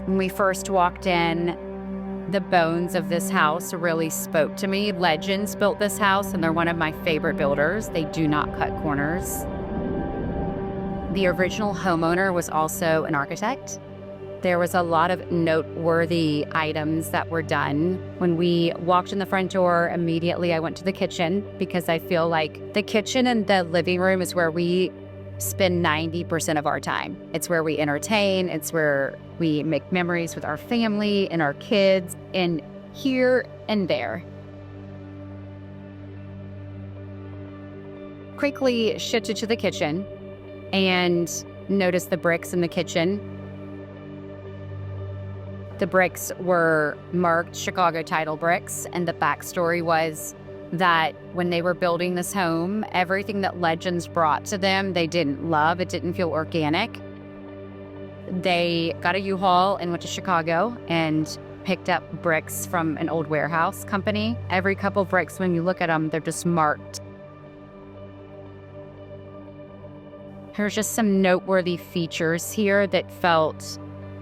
When we first walked in, the bones of this house really spoke to me. Legends built this house, and they're one of my favorite builders. They do not cut corners. The original homeowner was also an architect. There was a lot of noteworthy items that were done. When we walked in the front door, immediately I went to the kitchen because I feel like the kitchen and the living room is where we spend 90% of our time. It's where we entertain. It's where we make memories with our family and our kids, and here and there. Quickly shifted to the kitchen and noticed the bricks in the kitchen. The bricks were marked Chicago title bricks, and the backstory was that when they were building this home, everything that Legends brought to them, they didn't love. It didn't feel organic. They got a U-Haul and went to Chicago and picked up bricks from an old warehouse company. Every couple bricks, when you look at them, they're just marked. There's just some noteworthy features here that felt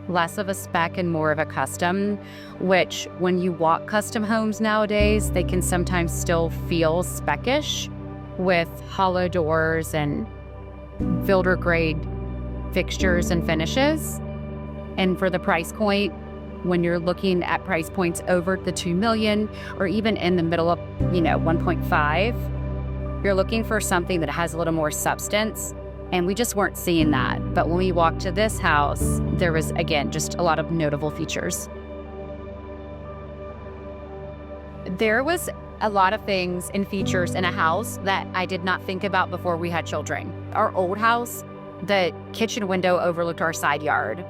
less of a spec and more of a custom, which when you walk custom homes nowadays, they can sometimes still feel spec-ish with hollow doors and builder grade fixtures and finishes. And for the price point, when you're looking at price points over the $2 million or even in the middle of, 1.5, you're looking for something that has a little more substance. And we just weren't seeing that. But when we walked to this house, there was, again, just a lot of notable features. There was a lot of things and features in a house that I did not think about before we had children. Our old house, the kitchen window overlooked our side yard,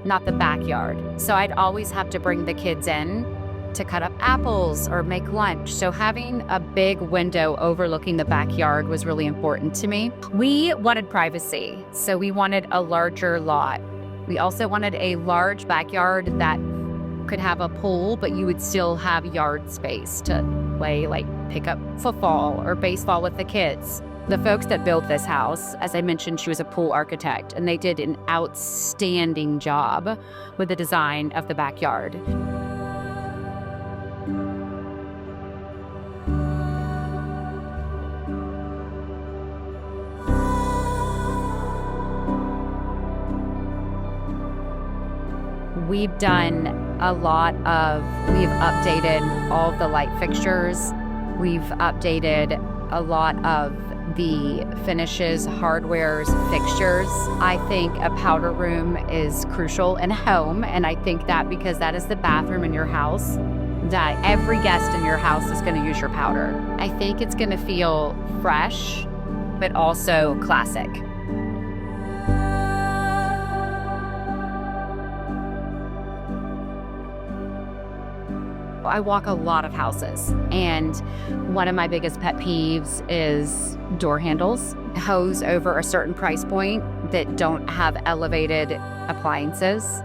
not the backyard. So I'd always have to bring the kids in to cut up apples or make lunch. So having a big window overlooking the backyard was really important to me. We wanted privacy, so we wanted a larger lot. We also wanted a large backyard that could have a pool, but you would still have yard space to play, like pick up football or baseball with the kids. The folks that built this house, as I mentioned, she was a pool architect, and they did an outstanding job with the design of the backyard. We've updated all of the light fixtures. We've updated a lot of the finishes, hardwares, fixtures. I think a powder room is crucial in a home, and I think that because that is the bathroom in your house, that every guest in your house is going to use your powder. I think it's going to feel fresh, but also classic. I walk a lot of houses, and one of my biggest pet peeves is door handles. Hose over a certain price point that don't have elevated appliances.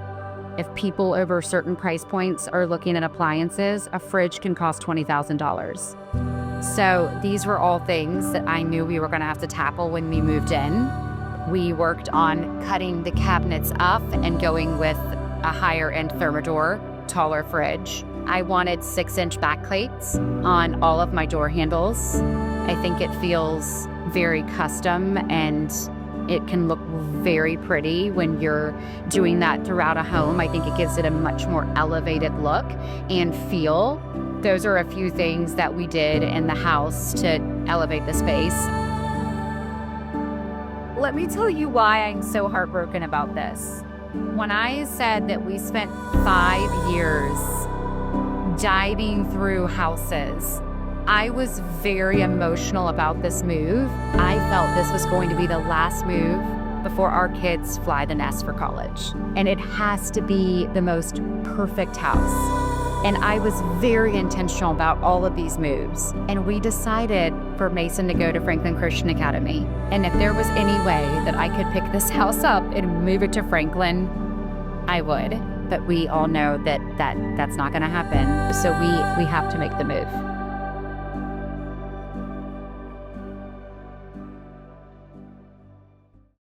If people over certain price points are looking at appliances, a fridge can cost $20,000. So these were all things that I knew we were going to have to tackle when we moved in. We worked on cutting the cabinets up and going with a higher end Thermador, taller fridge. I wanted 6-inch backplates on all of my door handles. I think it feels very custom, and it can look very pretty when you're doing that throughout a home. I think it gives it a much more elevated look and feel. Those are a few things that we did in the house to elevate the space. Let me tell you why I'm so heartbroken about this. When I said that we spent 5 years diving through houses, I was very emotional about this move. I felt this was going to be the last move before our kids fly the nest for college. And it has to be the most perfect house. And I was very intentional about all of these moves. And we decided for Mason to go to Franklin Christian Academy. And if there was any way that I could pick this house up and move it to Franklin, I would. But we all know that that's not going to happen. So we have to make the move.